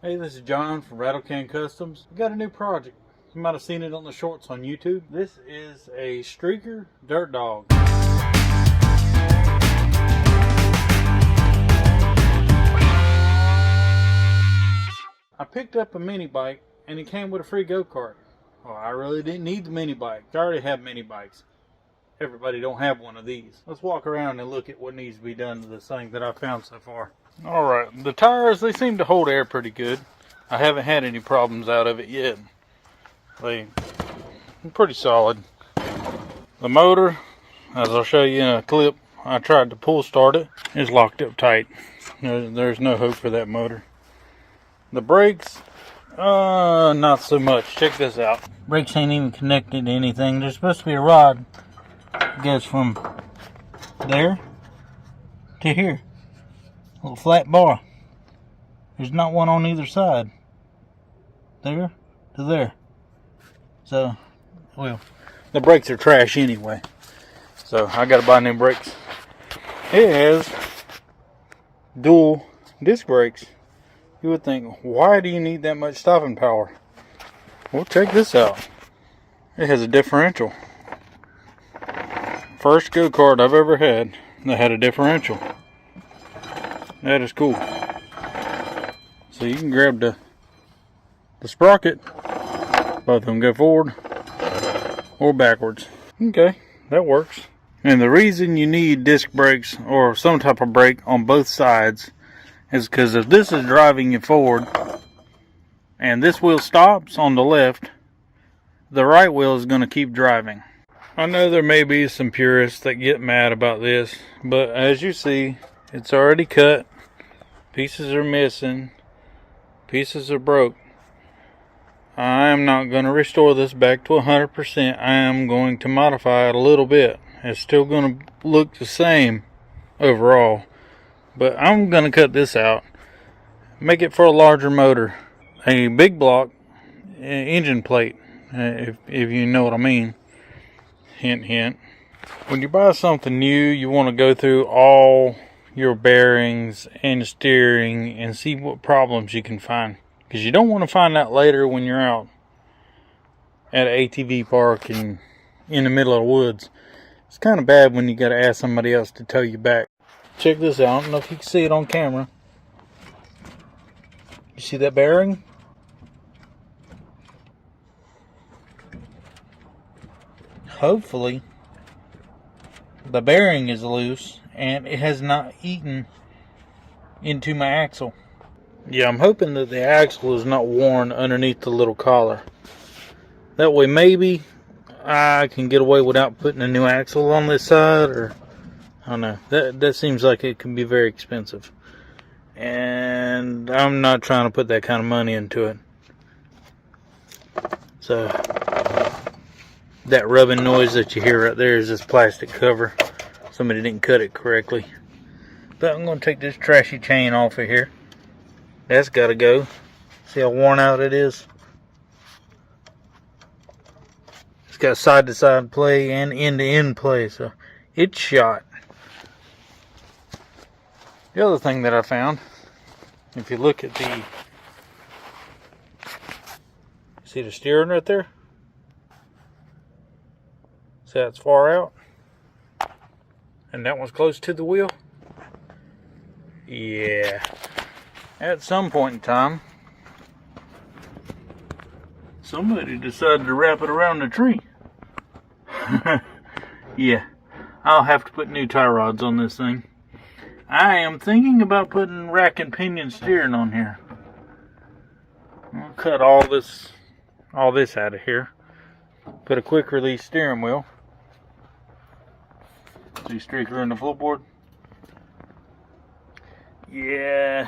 Hey, this is John from Rattle Can Customs. We got a new project. You might have seen it on the shorts on YouTube. This is a streaker dirt dog. I picked up a mini bike and it came with a free go-kart. Well, I really didn't need the mini bike. I already have mini bikes. Everybody don't have one of these. Let's walk around and look at what needs to be done to this thing that I found so far. Alright, the tires, they seem to hold air pretty good. I haven't had any problems out of it yet. They're pretty solid. The motor, as I'll show you in a clip, I tried to pull start it. It's locked up tight. There's no hope for that motor. The brakes, not so much. Check this out. Brakes ain't even connected to anything. There's supposed to be a rod that goes from there to here. A little flat bar. There's not one on either side. There to there. So, well, the brakes are trash anyway. So I gotta buy new brakes. It has dual disc brakes. You would think, why do you need that much stopping power? Well, check this out. It has a differential. First go-kart I've ever had that had a differential. That is cool. So you can grab the sprocket. Both of them go forward or backwards. Okay, that works. And the reason you need disc brakes or some type of brake on both sides is because if this is driving you forward and this wheel stops on the left, the right wheel is going to keep driving. I know there may be some purists that get mad about this, but as you see, it's already cut. Pieces are missing. Pieces are broke. I am not going to restore this back to 100%. I am going to modify it a little bit. It's still going to look the same overall. But I'm going to cut this out. Make it for a larger motor. A big block engine plate. If you know what I mean. Hint, hint. When you buy something new, you want to go through all your bearings and steering and see what problems you can find. Because you don't want to find out later when you're out at an ATV park and in the middle of the woods. It's kind of bad when you got to ask somebody else to tow you back. Check this out. I don't know if you can see it on camera. You see that bearing? Hopefully the bearing is loose and it has not eaten into my axle. Yeah, I'm hoping that the axle is not worn underneath the little collar. That way maybe I can get away without putting a new axle on this side, or I don't know. That seems like it can be very expensive. And I'm not trying to put that kind of money into it. So that rubbing noise that you hear right there is this plastic cover. Somebody didn't cut it correctly. But I'm going to take this trashy chain off of here. That's got to go. See how worn out it is? It's got side-to-side play and end-to-end play, so it's shot. The other thing that I found, if you look at the, see the steering right there? See how it's far out? And that one's close to the wheel? Yeah. At some point in time, somebody decided to wrap it around the tree. Yeah. I'll have to put new tie rods on this thing. I am thinking about putting rack and pinion steering on here. I'll cut all this out of here. Put a quick release steering wheel. See streaker in the floorboard? Yeah,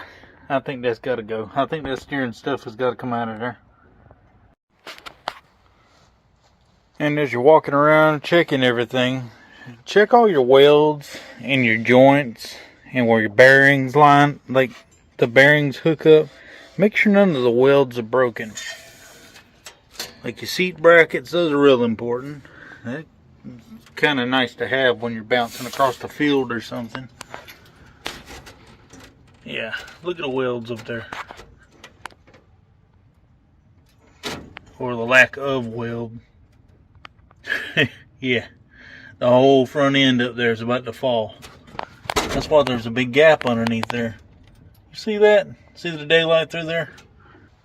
I think that's got to go. I think that steering stuff has got to come out of there. And as you're walking around checking everything, check all your welds and your joints and where your bearings line, like the bearings hook up. Make sure none of the welds are broken. Like your seat brackets, those are real important. That's kind of nice to have when you're bouncing across the field or something. Yeah, look at the welds up there. or the lack of weld. Yeah, the whole front end up there is about to fall. That's why there's a big gap underneath there. You see that? See the daylight through there?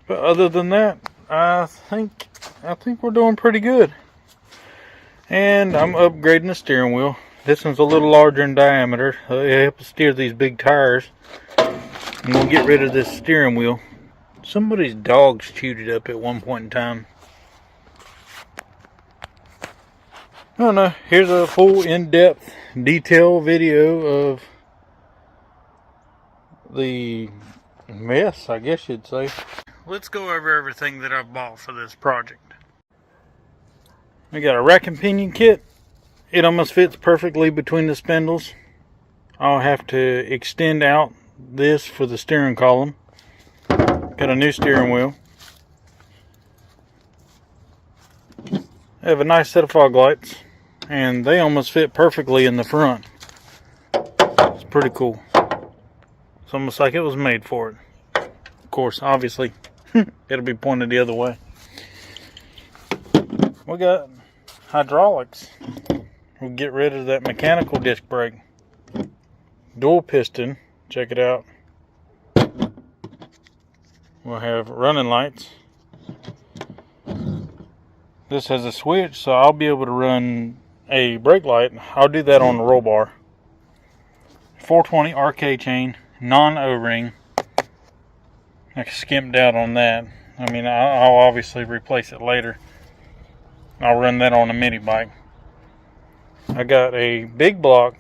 But other than that, I think we're doing pretty good. And I'm upgrading the steering wheel. This one's a little larger in diameter. It helps steer these big tires. And we'll get rid of this steering wheel. Somebody's dogs chewed it up at one point in time. Oh no, here's a full in-depth detail video of the mess, I guess you'd say. Let's go over everything that I've bought for this project. We got a rack and pinion kit. It almost fits perfectly between the spindles. I'll have to extend out this for the steering column. Got a new steering wheel. I have a nice set of fog lights, and they almost fit perfectly in the front. It's pretty cool. It's almost like it was made for it. Of course, obviously, it'll be pointed the other way. We got hydraulics. We'll get rid of that mechanical disc brake. Dual piston, check it out. We'll have running lights. This has a switch, so I'll be able to run a brake light. I'll do that on the roll bar. 420 RK chain, non-O-ring. I skimped out on that. I mean, I'll obviously replace it later. I'll run that on a mini bike. I got a big block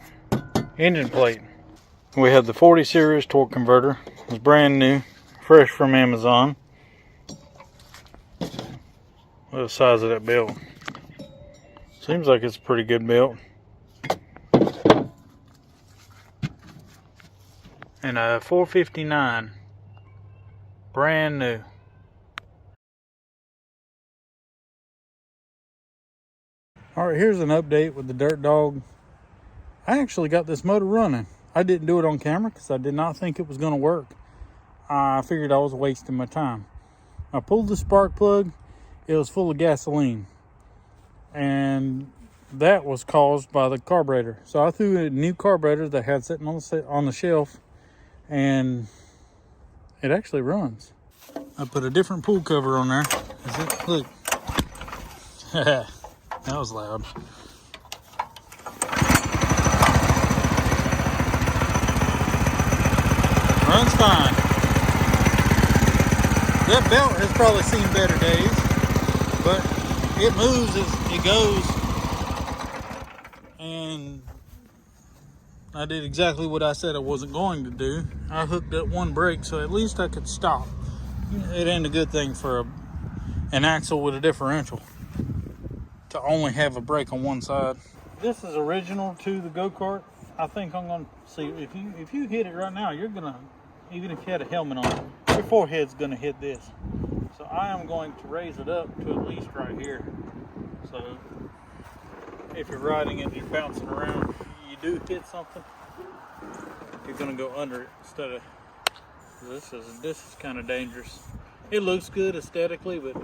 engine plate. We have the 40 series torque converter. It's brand new, fresh from Amazon. Look at the size of that belt. Seems like it's a pretty good belt. And a 459, brand new. Alright, here's an update with the Dirt Dog. I actually got this motor running. I didn't do it on camera because I did not think it was going to work. I figured I was wasting my time. I pulled the spark plug. It was full of gasoline. And that was caused by the carburetor. So I threw a new carburetor that I had sitting on the shelf. And it actually runs. I put a different pool cover on there. Look. That was loud. Runs fine. That belt has probably seen better days, but it moves as it goes. And I did exactly what I said I wasn't going to do. I hooked up one brake so at least I could stop. It ain't a good thing for an axle with a differential to only have a brake on one side. This is original to the go-kart. I think I'm gonna see if you hit it right now, you're gonna, even if you had a helmet on, your forehead's gonna hit this. So I am going to raise it up to at least right here. So if you're riding it and you're bouncing around, you do hit something, you're gonna go under it instead of this is kind of dangerous. It looks good aesthetically, but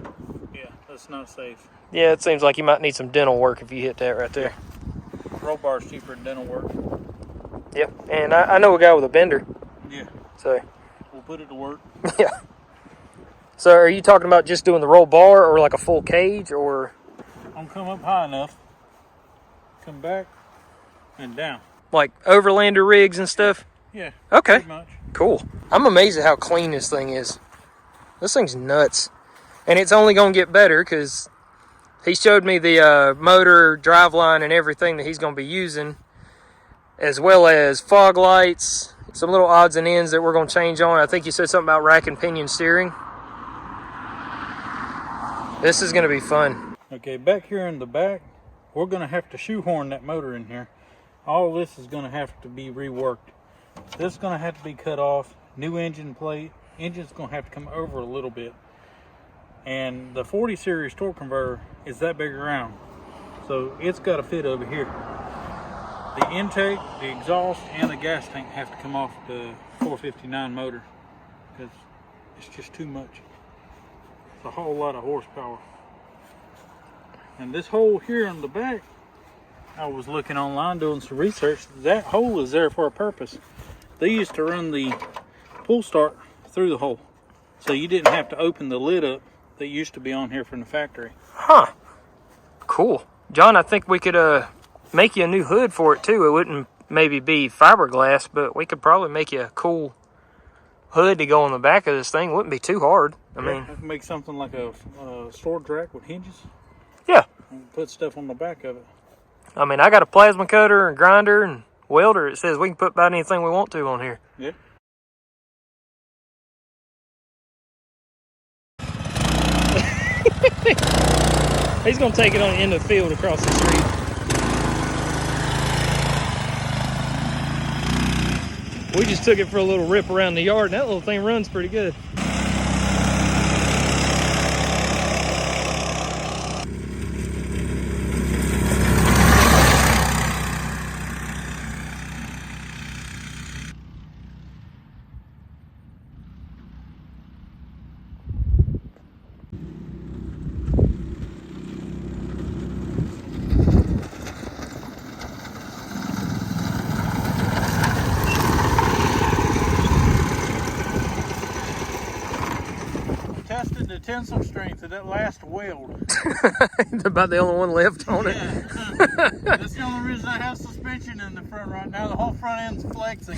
yeah, that's not safe. Yeah, it seems like you might need some dental work if you hit that right there. Roll bar's cheaper than dental work. Yep, and I know a guy with a bender. Yeah. So we'll put it to work. Yeah. So are you talking about just doing the roll bar or like a full cage, or? I'm come up high enough, come back, and down. Like overlander rigs and stuff? Yeah. Okay. Pretty much. Cool. I'm amazed at how clean this thing is. This thing's nuts. And it's only going to get better because he showed me the motor, driveline, and everything that he's going to be using, as well as fog lights, some little odds and ends that we're going to change on. I think you said something about rack and pinion steering. This is going to be fun. Okay, back here in the back, we're going to have to shoehorn that motor in here. All this is going to have to be reworked. This is going to have to be cut off. New engine plate. Engine's going to have to come over a little bit. And the 40 series torque converter is that big around, so it's got to fit over here. The intake, the exhaust, and the gas tank have to come off the 459 motor because it's just too much. It's a whole lot of horsepower. And this hole here on the back, I was looking online doing some research. That hole is there for a purpose. They used to run the pull start through the hole, so you didn't have to open the lid up that used to be on here from the factory. Huh. Cool. John, I think we could make you a new hood for it too. It wouldn't maybe be fiberglass, but we could probably make you a cool hood to go on the back of this thing. It wouldn't be too hard. I mean, I can make something like a storage rack with hinges. Yeah. And put stuff on the back of it. I mean, I got a plasma cutter and grinder and welder. It says we can put about anything we want to on here. Yeah. He's going to take it on the end of the field across the street. We just took it for a little rip around the yard, and that little thing runs pretty good. Tested the tensile strength of that last weld. About the only one left on it. That's the only reason I have suspension in the front right now. The whole front end's flexing.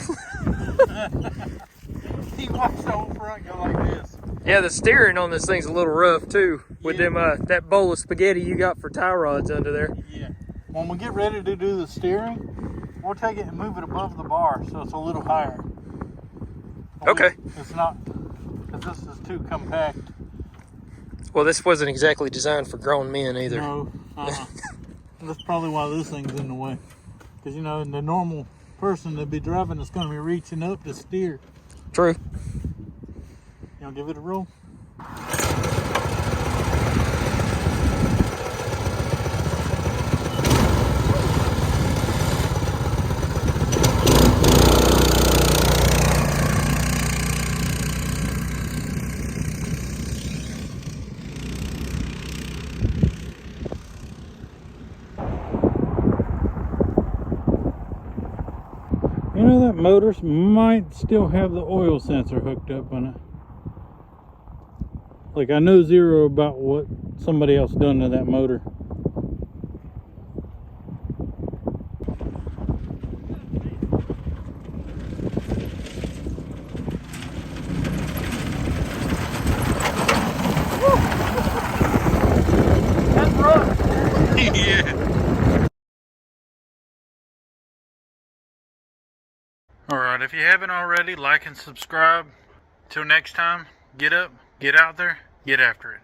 He watched the whole front go like this. Yeah, the steering on this thing's a little rough too, with them that bowl of spaghetti you got for tie rods under there. Yeah. When we get ready to do the steering, we'll take it and move it above the bar so it's a little higher. Okay. It's not, because this is too compact. Well, this wasn't exactly designed for grown men either. No. That's probably why this thing's in the way. Because, you know, the normal person that'd be driving is going to be reaching up to steer. True. You want to give it a roll? You know, that motor might still have the oil sensor hooked up on it. Like, I know zero about what somebody else done to that motor. That's rough. Yeah. Alright, if you haven't already, like and subscribe. Till next time, get up, get out there, get after it.